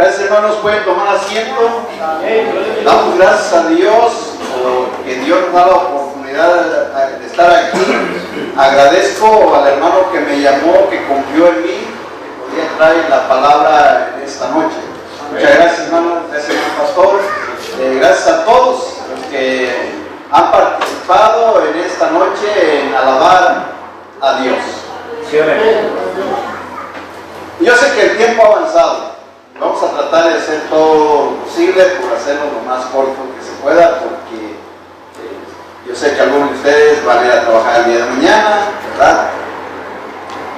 Gracias, hermanos, pueden tomar asiento. Damos gracias a Dios porque Dios nos da la oportunidad de estar aquí. Agradezco al hermano que me llamó, que confió en mí, que podía traer la palabra en esta noche. Muchas gracias, hermano. Gracias, hermano pastor. Gracias a todos los que han participado en esta noche en alabar a Dios. Yo sé que el tiempo ha avanzado. Vamos a tratar de hacer todo lo posible por hacerlo lo más corto que se pueda, porque yo sé que algunos de ustedes van a ir a trabajar el día de mañana, ¿verdad?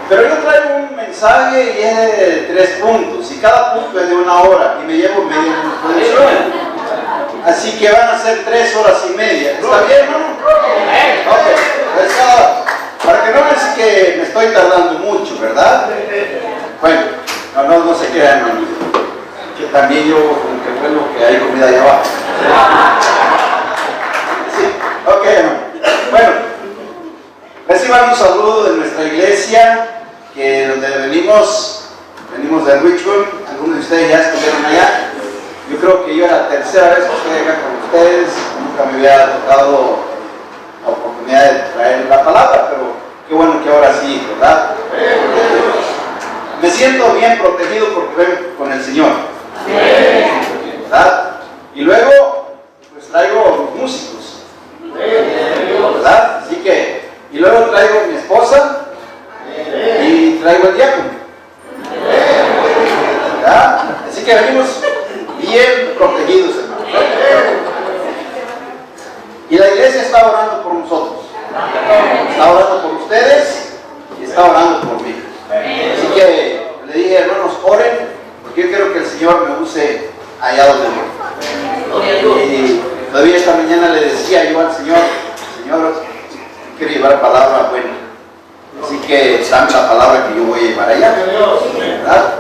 Pero yo traigo un mensaje y es de 3 puntos, y cada punto es de 1 hora, y me llevo media introducción. Así que van a ser 3 horas y media. ¿Está bien, hermano? Ok. Para que no vean que me estoy tardando mucho, ¿verdad? Bueno, no se crean, hermano. Que también yo como que vuelvo que hay comida allá abajo. Sí, ok, hermano. Bueno, reciban un saludo de nuestra iglesia, que donde venimos de Richmond. Algunos de ustedes ya estuvieron allá. Yo creo que yo era la tercera vez que estoy acá con ustedes. Nunca me había tocado la oportunidad de traer la palabra, pero qué bueno que ahora sí, ¿verdad? Me siento bien protegido porque vengo con el Señor, ¿verdad? Y luego, pues traigo los músicos, ¿verdad? Así que, y luego traigo mi esposa y traigo el diácono, ¿verdad? Así que venimos bien protegidos, hermano. Y la iglesia está orando por nosotros, está orando por ustedes y está orando por mí. Así que le dije, hermanos, oren, porque yo quiero que el Señor me use allá donde voy. Y todavía esta mañana le decía yo al Señor, quiero llevar palabra buena. Así que dame la palabra que yo voy a llevar allá, ¿verdad?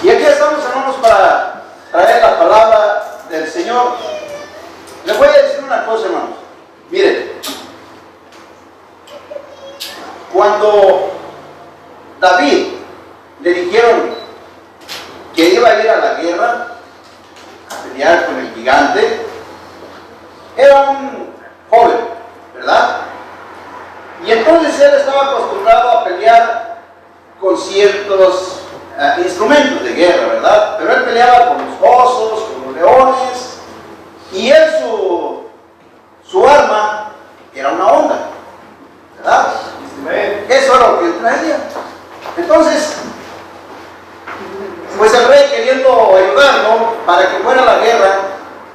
Y aquí estamos, hermanos, para traer la palabra del Señor. Les voy a decir una cosa, hermanos. Miren, cuando David le dijeron que iba a ir a la guerra a pelear con el gigante, era un joven, ¿verdad? Y entonces él estaba acostumbrado a pelear con ciertos instrumentos de guerra, ¿verdad? Pero él peleaba con los osos, con los leones, y él su arma era una onda, ¿verdad? Eso era lo que él traía. Entonces, pues el rey, queriendo ayudarlo para que fuera a la guerra,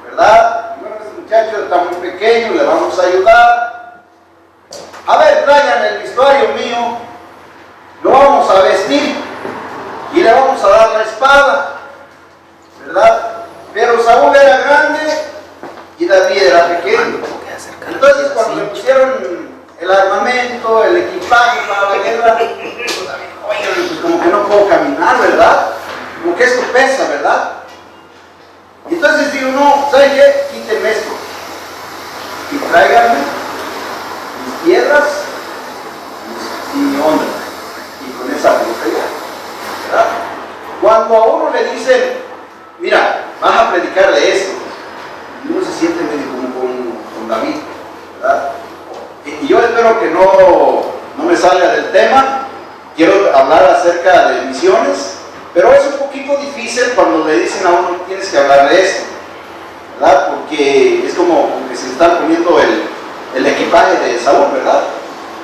¿verdad? Bueno, este muchacho está muy pequeño, le vamos a ayudar. A ver, traigan el vestuario mío, lo vamos a vestir y le vamos a dar la espada, ¿verdad? Pero Saúl era grande y David era pequeño. Entonces, cuando le pusieron el armamento, el equipaje para la guerra, oye, pues como que no puedo caminar, ¿verdad? Como que esto pesa, ¿verdad? Y entonces digo, no, ¿saben qué? Quítenme esto y tráiganme mis piedras y mi onda, y con esa brujería, ¿verdad? Cuando a uno le dicen, mira, vas a predicar de esto, y uno se siente medio como con David, ¿verdad? Y yo espero que no me salga del tema. Quiero hablar acerca de misiones, pero es un poquito difícil cuando le dicen a uno tienes que hablar de esto, ¿verdad? Porque es como que se están poniendo el equipaje de Saúl, ¿verdad?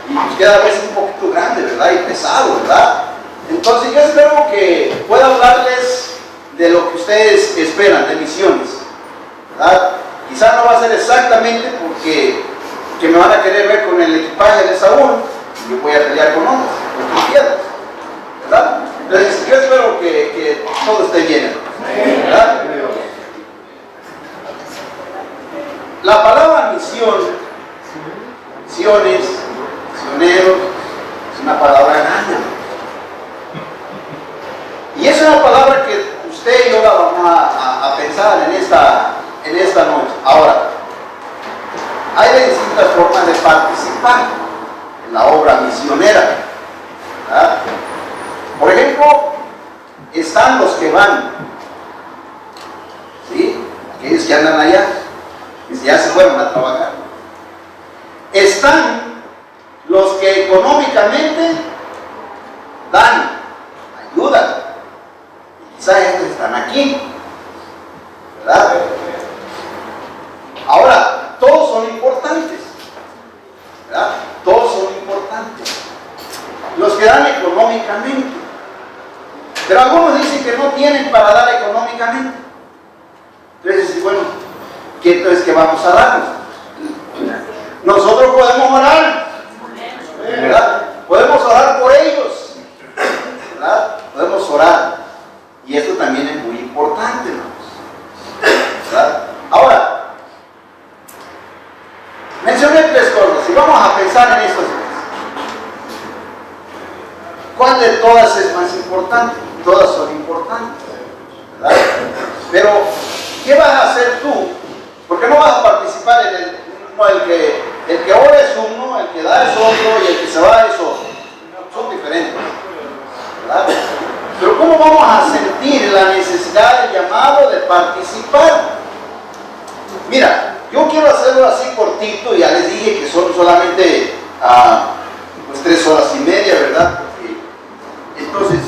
Y pues queda a veces un poquito grande, ¿verdad? Y pesado, ¿verdad? Entonces yo espero que pueda hablarles de lo que ustedes esperan de misiones, ¿verdad? Quizá no va a ser exactamente porque que me van a querer ver con el equipaje de Saúl y yo voy a pelear con hombres, con piedras, ¿verdad? Entonces yo espero que todo esté bien, ¿verdad? La palabra misión, misiones, misioneros, es una palabra grande. Y es una palabra que usted y yo la vamos a pensar en esta noche. Ahora, hay distintas formas de participar en la obra misionera, ¿verdad? Por ejemplo, están los que van aquellos que andan allá, que ya se fueron a trabajar. Están los que económicamente dan, ayudan. Quizás estos están aquí, ¿verdad? Ahora, todos son importantes, ¿verdad? Todos son importantes. Los que dan económicamente. Pero algunos dicen que no tienen para dar económicamente. Entonces, bueno, ¿qué entonces qué vamos a darnos? Nosotros podemos orar, ¿verdad? Podemos orar por ellos, ¿verdad? Podemos orar. Y esto también es muy importante, ¿verdad? Ahora, mencioné 3 cosas y vamos a pensar en estos 3. ¿Cuál de todas es más importante? Todas son importantes, ¿verdad? Pero, ¿qué vas a hacer tú? Porque no vas a participar en el que ora es uno, el que da es otro y el que se va es otro. Son diferentes, ¿verdad? Pero ¿cómo vamos a sentir la necesidad del llamado de participar? Mira, yo quiero hacerlo así cortito, ya les dije que son solamente 3 horas y media, ¿verdad? Entonces,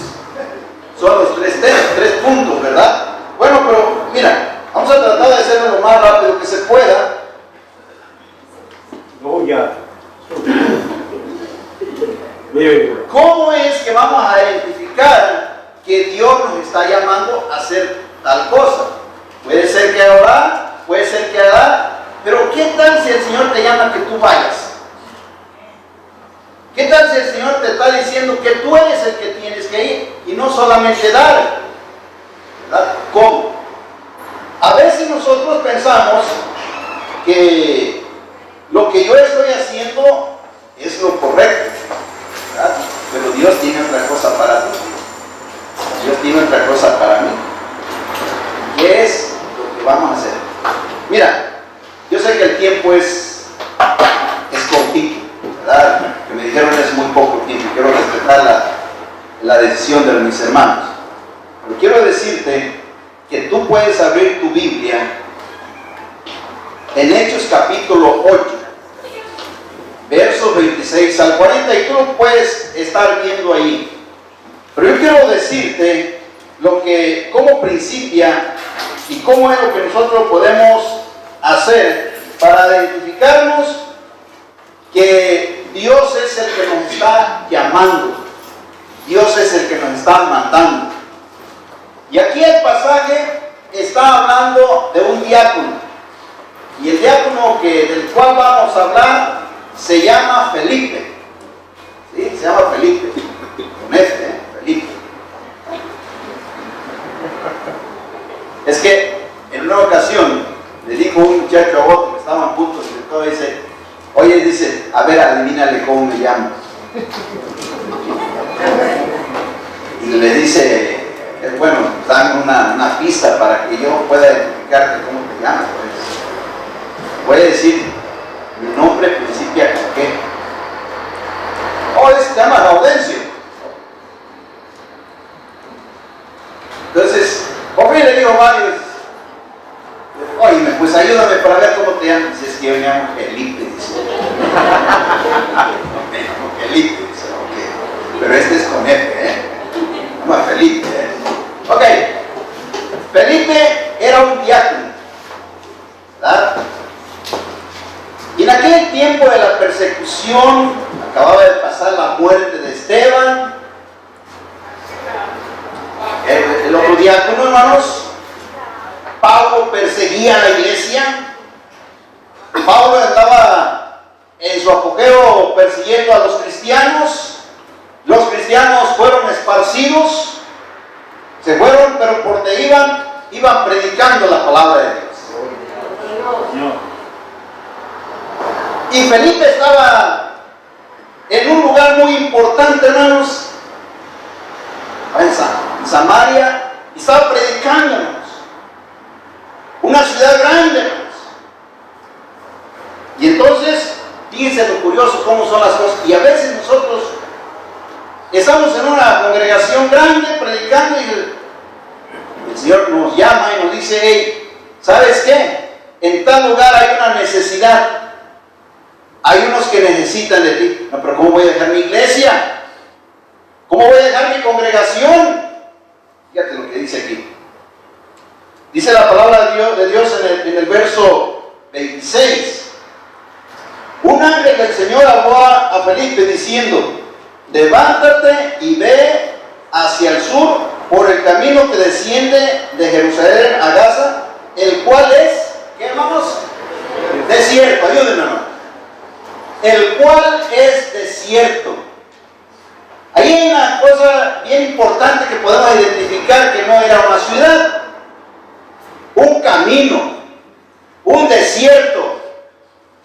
son los 3 puntos, ¿verdad? Bueno, pero mira, vamos a tratar de hacerlo lo más rápido que se pueda. No, ya. ¿Cómo es que vamos a identificar que Dios nos está llamando a hacer tal cosa? Puede ser que a orar, puede ser que a dar, pero ¿qué tal si el Señor te llama que tú vayas? ¿Qué tal si el Señor te está diciendo que tú eres el que tienes que ir y no solamente dar? ¿Verdad? ¿Cómo? A veces nosotros pensamos que lo que yo estoy haciendo es lo correcto, ¿verdad? Pero Dios tiene otra cosa para ti. Dios tiene otra cosa para mí. ¿Qué es lo que vamos a hacer? Mira, yo sé que el tiempo es cortito, ¿verdad? Que me dijeron es muy poco tiempo. Quiero respetar la decisión de mis hermanos. Pero quiero decirte que tú puedes abrir tu Biblia en Hechos capítulo 8, versos 26 al 40, y tú lo puedes estar viendo ahí. Pero yo quiero decirte cómo principia y cómo es lo que nosotros podemos hacer para identificarnos que Dios es el que nos está llamando, Dios es el que nos está mandando. Y aquí el pasaje está hablando de un diácono, y el diácono del cual vamos a hablar se llama Felipe. ¿Sí? Se llama Felipe, con Felipe. Es que en una ocasión le dijo un muchacho a otro que estaban juntos y todo, dice, oye, dice, a ver, adivínale cómo me llamo. Y le dice, bueno, dame una pista para que yo pueda identificarte cómo te llamas. Pues. Voy a decir, mi nombre principia con qué. Oh, se llama Gaudencio. Entonces, le digo a varios, oye, pues ayúdame para ver cómo te llamas. Dice, es que yo me llamo Felipe, dice. Felipe, dice, ok. Pero este es con F, Se llama Felipe, Ok. Felipe era un diácono, ¿verdad? Y en aquel tiempo de la persecución, acababa de pasar la muerte de Esteban, el otro diácono, hermanos. Pablo perseguía a la iglesia. Pablo andaba en su apogeo persiguiendo a los cristianos. Los cristianos fueron esparcidos, se fueron, pero por donde iban predicando la palabra de Dios. Y Felipe estaba en un lugar muy importante, hermanos, en Samaria, y estaba predicando, hermanos. Una ciudad grande, hermanos. Y entonces, fíjense lo curioso cómo son las cosas. Y a veces nosotros estamos en una congregación grande predicando y el Señor nos llama y nos dice, hey, ¿Sabes qué? En tal lugar hay una necesidad. Hay unos que necesitan de ti. No, pero ¿cómo voy a dejar mi iglesia? ¿Cómo voy a dejar mi congregación? Fíjate lo que dice aquí. Dice la palabra de Dios en el verso 26. Un ángel del Señor habló a Felipe diciendo: levántate y ve hacia el sur por el camino que desciende de Jerusalén a Gaza, el cual es, ¿qué hermanos? Desierto, ayúdenme hermano. El cual es desierto. Ahí hay una cosa bien importante que podemos identificar, que no era una ciudad, un camino, un desierto,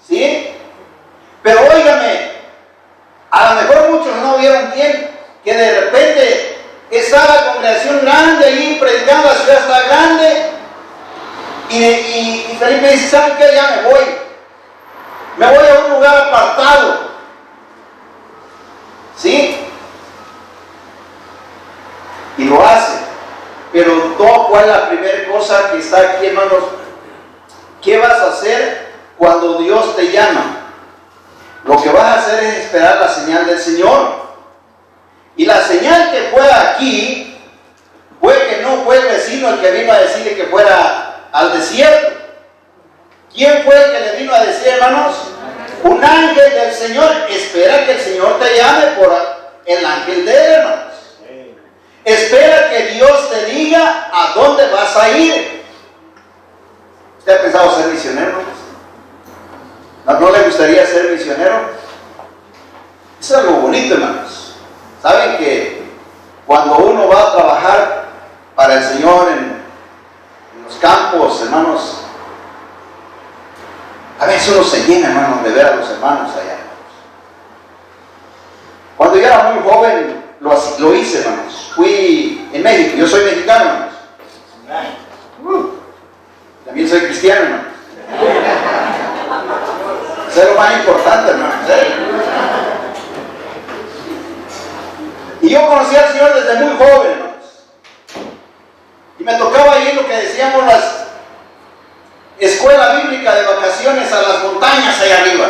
¿sí? Pero óigame, a lo mejor muchos no vieron bien que de repente está la congregación grande ahí predicando, la ciudad está grande, y Felipe dice: ¿saben qué? Ya me voy a un lugar apartado, ¿sí? Y lo hace. Pero ¿cuál es la primera cosa que está aquí, hermanos? ¿Qué vas a hacer cuando Dios te llama? Lo que vas a hacer es esperar la señal del Señor. Y la señal que fue aquí fue que no fue el vecino el que vino a decirle que fuera al desierto. ¿Quién fue el que le vino a decir, hermanos? Un ángel del Señor. Espera que el Señor te llame por el ángel de él, hermanos. Espera que Dios te diga a dónde vas a ir. ¿Usted ha pensado ser misionero? ¿No le gustaría ser misionero? Es algo bonito, hermanos. Saben que cuando uno va a trabajar para el Señor en los campos, hermanos, a veces uno se llena, hermanos, de ver a los hermanos allá. Cuando yo era muy joven, lo hice, hermanos. Fui en México. Yo soy mexicano, hermanos. También soy cristiano, hermanos. Eso es lo más importante, hermanos. Y yo conocí al Señor desde muy joven, hermanos. Y me tocaba ir lo que decíamos las escuela bíblica de vacaciones a las montañas allá arriba.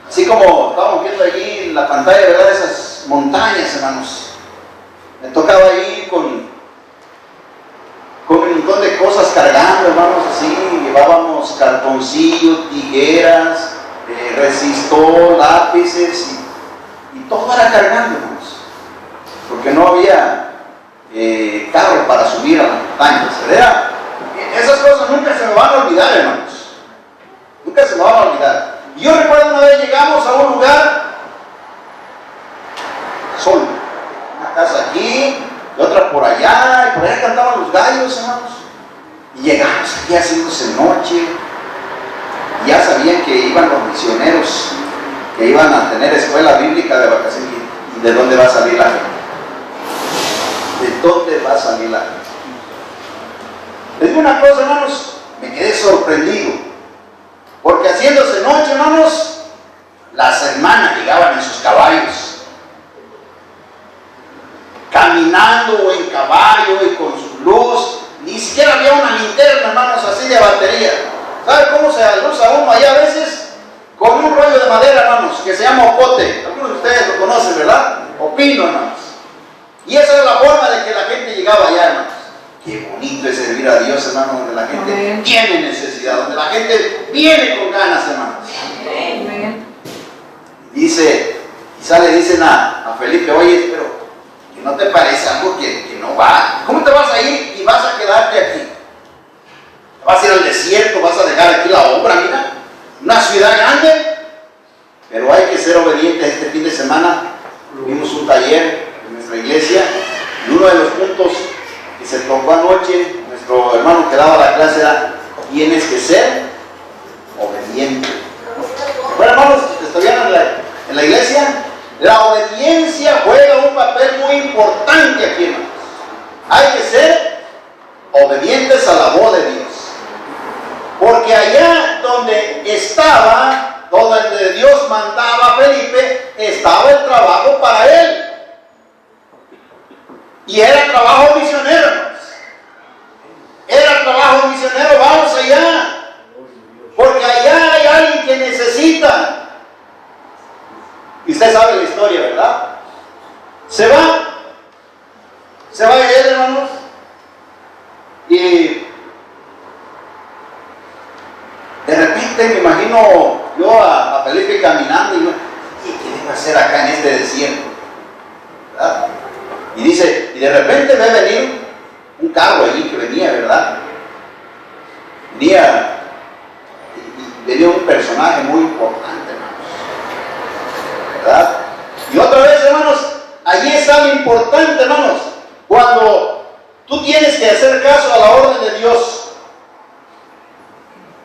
Así como estábamos viendo allí en la pantalla, ¿verdad? Esas montañas, hermanos. Me tocaba ir con un montón de cosas cargando, hermanos, así. Llevábamos cartoncillos, tijeras, resistor, lápices y todo era cargando, hermanos. Porque no había carro para subir a las montañas, ¿verdad? Esas cosas nunca se me van a olvidar, hermanos. Nunca se me van a olvidar. Y yo recuerdo una vez llegamos a un lugar solo, una casa aquí y otra por allá, y por allá cantaban los gallos, hermanos. Y llegamos aquí haciéndose noche, y ya sabían que iban los misioneros, que iban a tener escuela bíblica de vacaciones. ¿Y de dónde va a salir la gente? ¿De dónde va a salir la gente? Les digo una cosa, hermanos, me quedé sorprendido, porque haciéndose noche, hermanos, las hermanas llegaban en sus caballos, caminando o en caballo y con su luz. Ni siquiera había una linterna, hermanos, así de batería. ¿Sabe cómo se alusa uno allá a veces? Con un rollo de madera, hermanos, que se llama ocote. Algunos de ustedes lo conocen, ¿verdad? O pino, hermanos. Y esa es la forma de que la gente llegaba allá, hermanos. Qué bonito es servir a Dios, hermanos, donde la gente tiene necesidad, donde la gente viene con ganas, hermanos. Dice, quizá le dicen a Felipe: oye, pero ¿que no te parece algo que no va? ¿Cómo te vas a ir y vas a quedarte aquí? ¿Vas a ir al desierto? ¿Vas a dejar aquí la obra? Mira, una ciudad grande. Pero hay que ser obedientes. Este fin de semana tuvimos un taller en nuestra iglesia, y uno de los puntos que se tocó anoche, nuestro hermano que daba la clase, era: tienes que ser obediente. Bueno, hermanos, estuvieron en la iglesia. La obediencia juega un papel muy importante aquí, hermanos. Hay que ser obedientes a la voz de Dios, porque allá donde estaba, donde Dios mandaba a Felipe, estaba el trabajo para él. Y era trabajo misionero, hermanos. Era trabajo usted sabe la historia, ¿verdad? Se va él, hermanos, y de repente me imagino yo a Felipe caminando y yo, ¿qué vengo a hacer acá en este desierto? ¿Verdad? Y dice, y de repente ve venir un carro allí que venía, ¿verdad? Venía un personaje muy importante, hermanos, ¿verdad? Y otra vez, hermanos, allí está lo importante, hermanos, cuando tú tienes que hacer caso a la orden de Dios.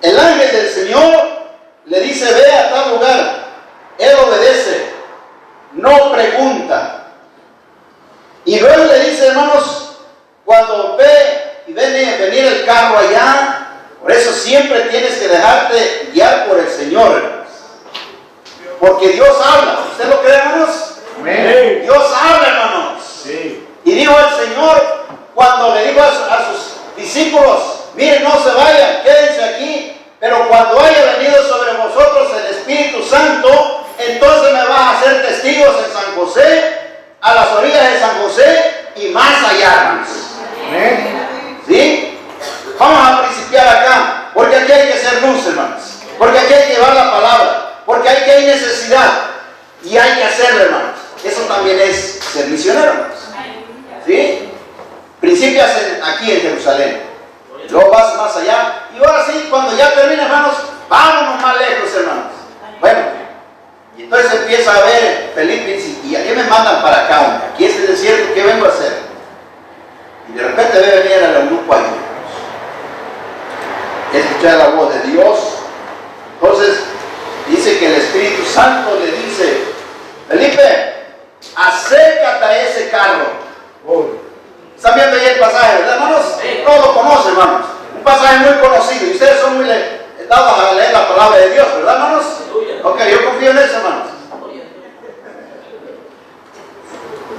El ángel del Señor le dice, ve a tal lugar. Él obedece, no pregunta. Y luego le dice, hermanos, cuando ve y venir el carro allá, por eso siempre tienes que dejarte guiar por el Señor, hermanos. Porque Dios habla. ¿Usted lo cree, hermanos? Amén. Dios habla, hermanos. Sí. Y dijo el Señor, cuando le dijo a sus discípulos, miren, no se vayan, quédense aquí. Pero cuando haya venido sobre vosotros el Espíritu Santo, entonces me vas a hacer testigos en San José, a las orillas de San José y más allá, hermanos. Amén. ¿Sí? Vamos a principiar acá, porque aquí hay que ser luz, hermanos. Porque aquí hay que llevar la palabra, porque aquí hay necesidad y hay que hacerlo, hermanos. Eso también es ser misionero, hermanos. ¿Sí? Principias aquí en Jerusalén. Luego vas más allá. Y ahora sí, cuando ya termina, hermanos, vámonos más lejos, hermanos. Bueno, y entonces empieza a ver Felipe y ¿a qué me mandan para acá, hombre? Aquí es el desierto, ¿qué vengo a hacer? Y de repente ve venir al eunuco allí. Escuchar la voz de Dios. Entonces dice que el Espíritu Santo le dice, Felipe, acércate a ese carro. ¿Están viendo ahí el pasaje, verdad, hermanos? Todos lo conocen, hermanos. Un pasaje muy conocido. Y ustedes son muy dados a leer la palabra de Dios, ¿verdad, hermanos? Ok, yo confío en eso, hermanos.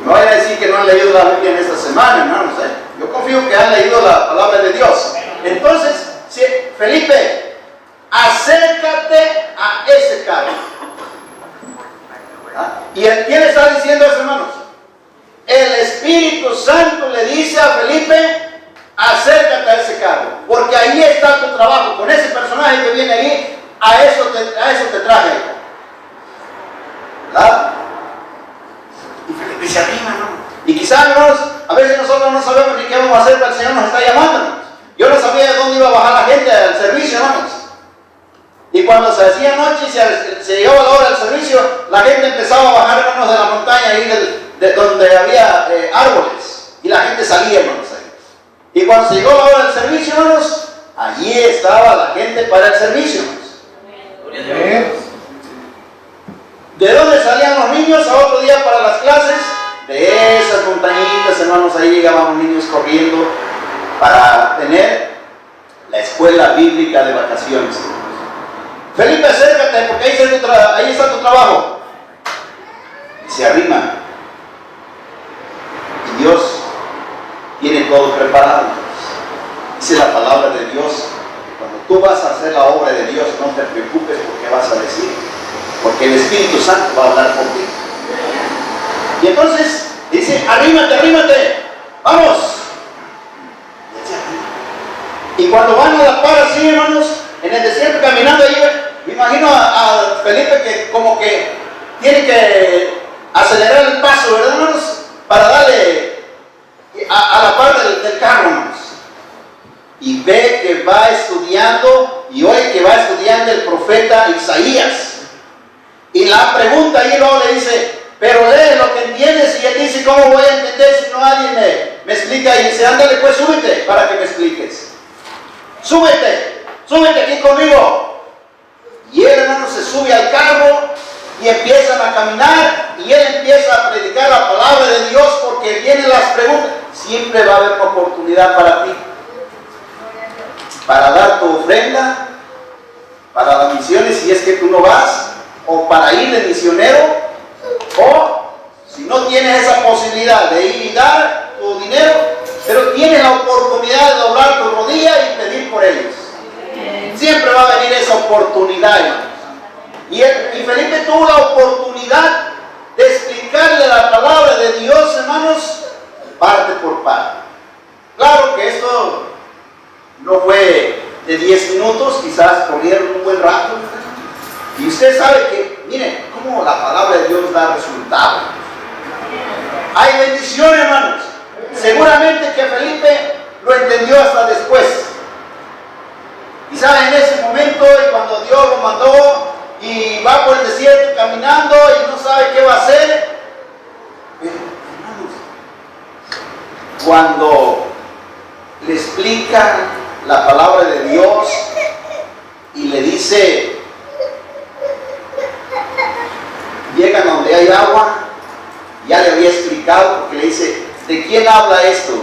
No vayan a decir que no han leído la Biblia en esta semana, hermanos. Yo confío que han leído la palabra de Dios. Entonces, Felipe, acércate a ese carro. ¿Ah? ¿Y quién le está diciendo eso, hermanos? El Espíritu Santo le dice a Felipe, acércate a ese carro, porque ahí está tu trabajo, con ese personaje que viene ahí, a eso te traje. ¿Verdad? Y Felipe se anima, ¿no? Y quizás, hermanos, a veces nosotros no sabemos ni qué vamos a hacer, pero el Señor nos está llamando, hermanos. Yo no sabía de dónde iba a bajar la gente al servicio, hermanos. Y cuando se hacía noche y se llegaba la hora del servicio, la gente empezaba a bajar, hermanos, de la montaña ahí de donde había árboles, y la gente salía, hermanos, ahí. Y cuando se llegó la hora del servicio, hermanos, allí estaba la gente para el servicio, hermanos. ¿De dónde salían los niños a otro día para las clases? De esas montañitas, hermanos, ahí llegaban los niños corriendo para tener la escuela bíblica de vacaciones. Felipe, acércate, porque ahí está tu trabajo. Y se arrima. Y Dios tiene todo preparado. Dice la palabra de Dios, cuando tú vas a hacer la obra de Dios, no te preocupes por qué vas a decir, porque el Espíritu Santo va a hablar por ti. Y entonces dice, arrímate, vamos. Y cuando van a la par así, hermanos, en el desierto caminando ahí, me imagino a Felipe que como que tiene que acelerar el paso, ¿verdad, hermanos? Para darle a la par del carro, hermanos. Y ve que va estudiando, y oye que va estudiando el profeta Isaías. Y la pregunta ahí luego le dice, pero lee lo que entiendes. Y él dice, ¿cómo voy a entender si no alguien me explica? Y dice, ándale pues, súbete para que me expliques. Súbete aquí conmigo. Y él, hermano, se sube al carro y empiezan a caminar, y él empieza a predicar la palabra de Dios, porque vienen las preguntas. Siempre va a haber una oportunidad para ti, para dar tu ofrenda, para las misiones, si es que tú no vas, o para ir de misionero, o si no tienes esa posibilidad de ir y dar tu dinero, pero tienes la oportunidad de doblar tu rodilla y pedir por ellos. Siempre va a venir esa oportunidad, hermanos. Y Felipe tuvo la oportunidad quizás corrieron un buen rato. Y usted sabe que, miren, cómo la palabra de Dios da resultado. Hay bendición, hermanos. Seguramente que Felipe lo entendió hasta después. Quizás en ese momento, y cuando Dios lo mandó y va por el desierto caminando y no sabe qué va a hacer. Pero, hermanos, cuando le explica la palabra de Dios y le dice, llegan donde hay agua, ya le había explicado, porque le dice, ¿de quién habla esto?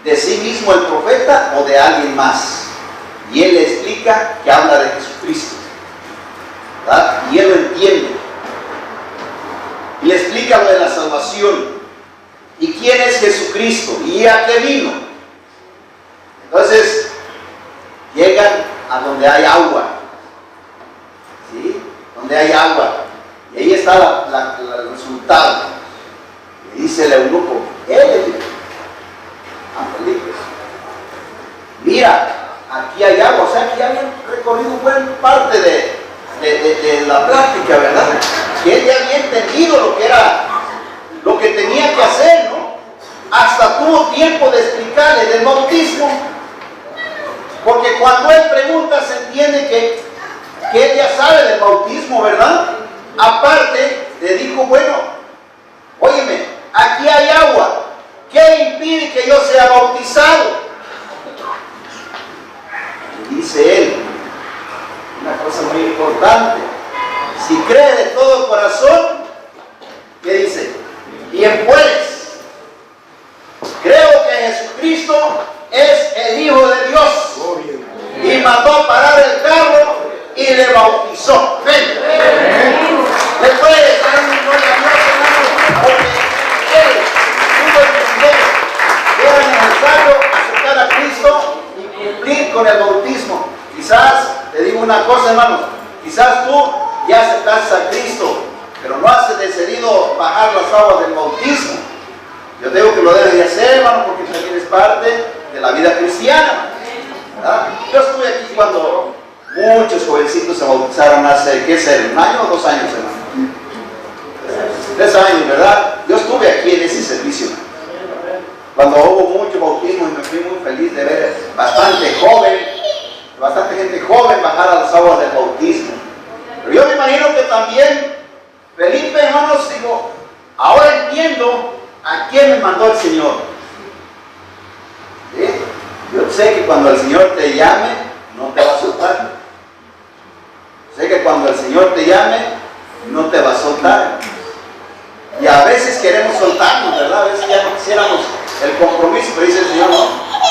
¿De sí mismo el profeta o de alguien más? Y él le explica que habla de Jesucristo, ¿verdad? Y él lo entiende. Y le explica lo de la salvación. ¿Y quién es Jesucristo? ¿Y a qué vino? Entonces, llegan a donde hay agua. ¿Sí? Donde hay agua. Y ahí está el resultado. Le dice el eunuco, él a Felipe, mira, aquí hay agua. O sea, que ya habían recorrido buena parte de la práctica, ¿verdad? Que él ya había entendido lo que tenía que hacer, ¿no? Hasta tuvo tiempo de explicarle del bautismo, porque cuando él pregunta se entiende que él ya sabe del bautismo, ¿verdad? Aparte, le dijo, bueno, óyeme, aquí hay agua, ¿qué impide que yo sea bautizado? Y dice él, una cosa muy importante, si crees de todo corazón, ¿qué dice? Bien puedes. Creo que Jesucristo es el Hijo de Dios y mandó a parar el carro y le bautizó. Ven. Le puedes dar un gloria a Dios, hermano, porque él tuvo el privilegio. Era necesario aceptar a Cristo y cumplir con el bautismo. Quizás, te digo una cosa, hermanos, quizás tú ya aceptaste a Cristo, pero no has decidido bajar las aguas del bautismo. Yo digo que lo debes de hacer, hermano, porque también es parte de la vida cristiana, ¿verdad? Yo estuve aquí cuando muchos jovencitos se bautizaron hace, ¿qué ser? ¿1 año o 2 años, hermano? 3 años, ¿verdad? Yo estuve aquí en ese servicio, cuando hubo mucho bautismo, y me fui muy feliz de ver bastante gente joven bajar a las aguas del bautismo. Pero yo me imagino que también Felipe, hermanos, digo, ahora entiendo a quién me mandó el Señor. ¿Sí? Yo sé que cuando el Señor te llame, no te va a soltar. Sé que cuando el Señor te llame, no te va a soltar. Y a veces queremos soltarnos, ¿verdad? A veces ya no quisiéramos el compromiso, pero dice el Señor, no,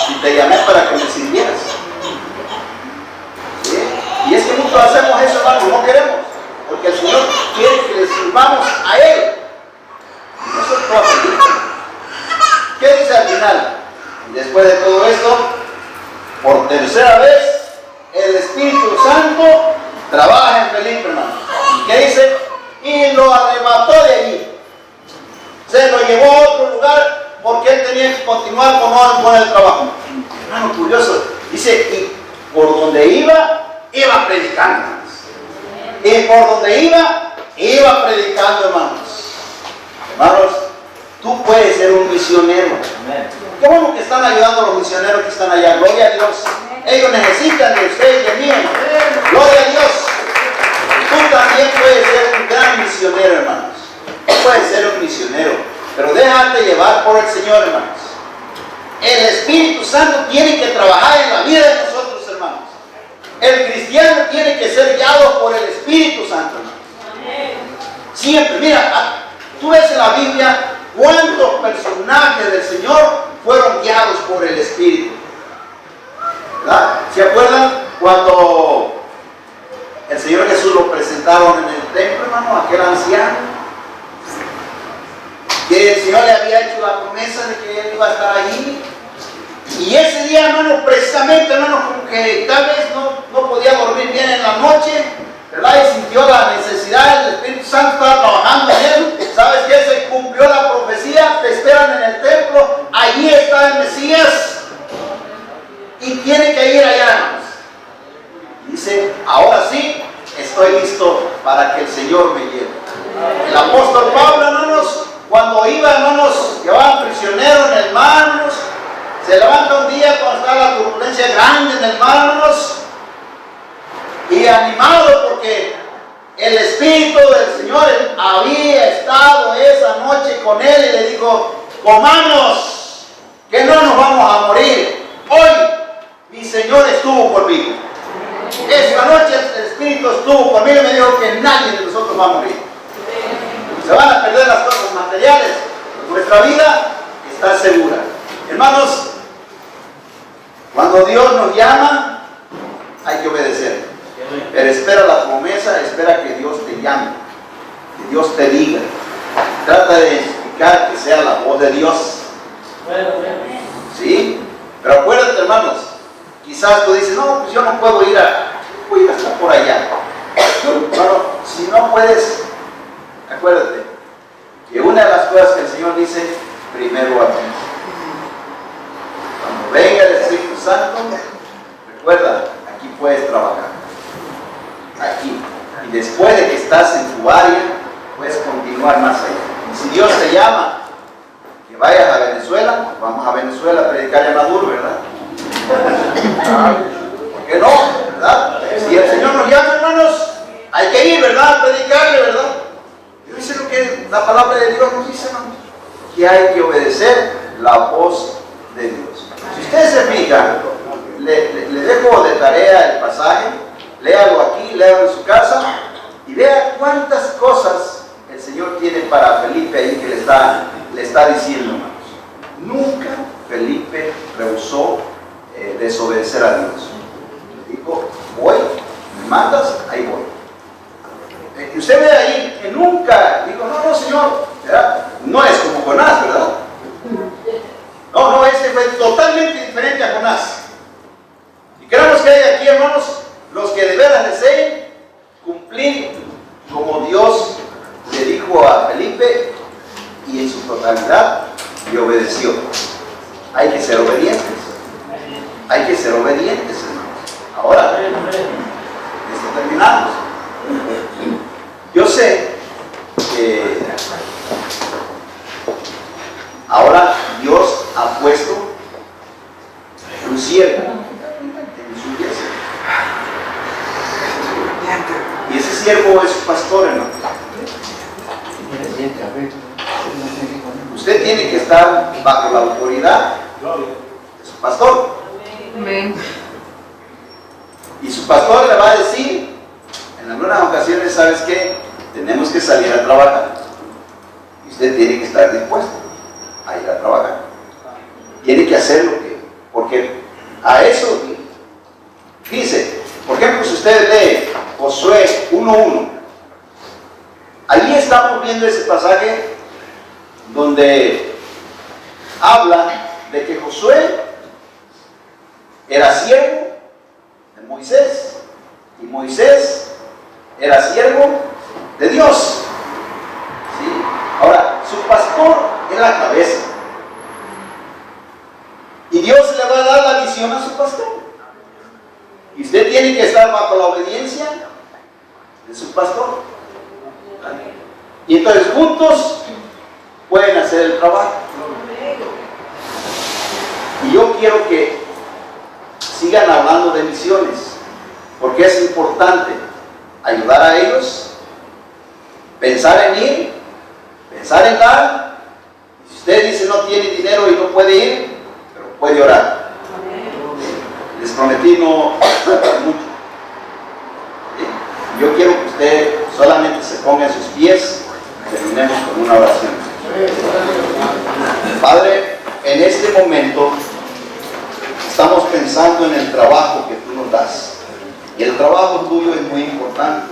si te llamé para que me sirvieras. ¿Sí? Y es que muchos hacemos eso, hermanos, no queremos, porque el Señor quiere que le sirvamos a Él. Y eso es todo. ¿Qué dice al final? Después de todo esto, por tercera vez, el Espíritu Santo trabaja en Felipe, hermano. ¿Y qué dice? Y lo arrebató de allí. Se lo llevó a otro lugar porque él tenía que continuar con el trabajo. Hermano, curioso. Dice, y por donde iba predicando, hermanos. Y por donde iba predicando, hermanos. Hermanos, tú puedes ser un misionero. Qué bueno que están ayudando a los misioneros que están allá. Gloria a Dios. Ellos necesitan de ustedes y de mí, hermano. Gloria a Dios. Tú también puedes ser un gran misionero, hermanos. Tú puedes ser un misionero, pero déjate llevar por el Señor, hermanos. El Espíritu Santo tiene que trabajar en la vida de nosotros, hermanos. El cristiano tiene que ser guiado por el Espíritu Santo, hermanos. Siempre, mira, tú ves en la Biblia cuántos personajes del Señor fueron guiados por el Espíritu. ¿Verdad? ¿Se acuerdan cuando el Señor Jesús lo presentaron en el templo, hermano, aquel anciano? Que el Señor le había hecho la promesa de que él iba a estar allí. Y ese día, hermano, precisamente, hermano, como que tal vez no podía dormir bien en la noche, ¿verdad? Y sintió la necesidad, el Espíritu Santo estaba trabajando en él. ¿Sabes qué? Se cumplió la profecía, te esperan en el templo, allí está el Mesías. Y tiene que ir allá, hermanos. para que el Señor me lleve. El apóstol Pablo, hermanos, cuando iba, hermanos, llevaban prisionero en el mar, hermanos, se levanta un día cuando está la turbulencia grande en el mar, hermanos, y animado porque el Espíritu del Señor había estado esa noche con él y le dijo: comamos, que no nos vamos a morir. Hoy mi Señor estuvo conmigo. Esta noche el Espíritu estuvo conmigo y me dijo que nadie de nosotros va a morir. Se van a perder las cosas materiales. Nuestra vida está segura. Hermanos, cuando Dios nos llama, hay que obedecer. Pero espera la promesa, espera que Dios te llame, que Dios te diga. Trata de identificar que sea la voz de Dios. ¿Sí? Pero acuérdate, hermanos, quizás tú dices: no, pues yo no puedo ir voy a estar por allá. Bueno, si no puedes, acuérdate que una de las cosas que el Señor dice: primero a ti. Cuando venga el Espíritu Santo, recuerda, aquí puedes trabajar. Aquí. Y después de que estás en tu área, puedes continuar más allá. Y si Dios te llama que vayas a Venezuela, pues vamos a Venezuela a predicar en Maduro, ¿verdad? ¿Por qué no? ¿Verdad? Si el Señor nos llama, hermanos, hay que ir, ¿verdad? A predicarle, ¿verdad? Y dice lo que la palabra de Dios nos dice, hermanos, que hay que obedecer la voz de Dios. Si ustedes se fijan, le dejo de tarea el pasaje, léalo aquí, léalo en su casa y vea cuántas cosas el Señor tiene para Felipe ahí que le está diciendo, hermanos. Nunca Felipe rehusó desobedecer a Dios. Dijo: voy, me mandas, ahí voy. Y usted ve ahí que nunca dijo: no, Señor, ¿verdad? No es como Jonás, ¿verdad? No, este fue totalmente diferente a Jonás. Y creemos que hay aquí, hermanos, los que de veras deseen cumplir como Dios le dijo a Felipe y en su totalidad le obedeció. Hay que ser obedientes. Hay que ser obedientes, hermanos. Ahora, esto terminamos. Yo sé que ahora Dios ha puesto un siervo en su iglesia. Y ese siervo es pastor, hermano. Usted tiene que estar bajo la autoridad de su pastor. Y su pastor le va a decir en algunas ocasiones: ¿sabes qué? Tenemos que salir a trabajar. Y usted tiene que estar dispuesto a ir a trabajar. Tiene que hacer lo que... Porque a eso dice, por ejemplo, si usted lee Josué 1:1, allí estamos viendo ese pasaje donde habla de que Josué era siervo de Moisés y Moisés era siervo de Dios. ¿Sí? Ahora, su pastor es la cabeza y Dios le va a dar la visión a su pastor, y usted tiene que estar bajo la obediencia de su pastor, y entonces juntos pueden hacer el trabajo. Y yo quiero que sigan hablando de misiones, porque es importante ayudar a ellos, pensar en ir, pensar en dar. Si usted dice no tiene dinero y no puede ir, pero puede orar. Les prometí no hablar mucho. Yo quiero que usted solamente se ponga en sus pies y terminemos con una oración. Padre, en este momento estamos pensando en el trabajo que tú nos das. Y el trabajo tuyo es muy importante.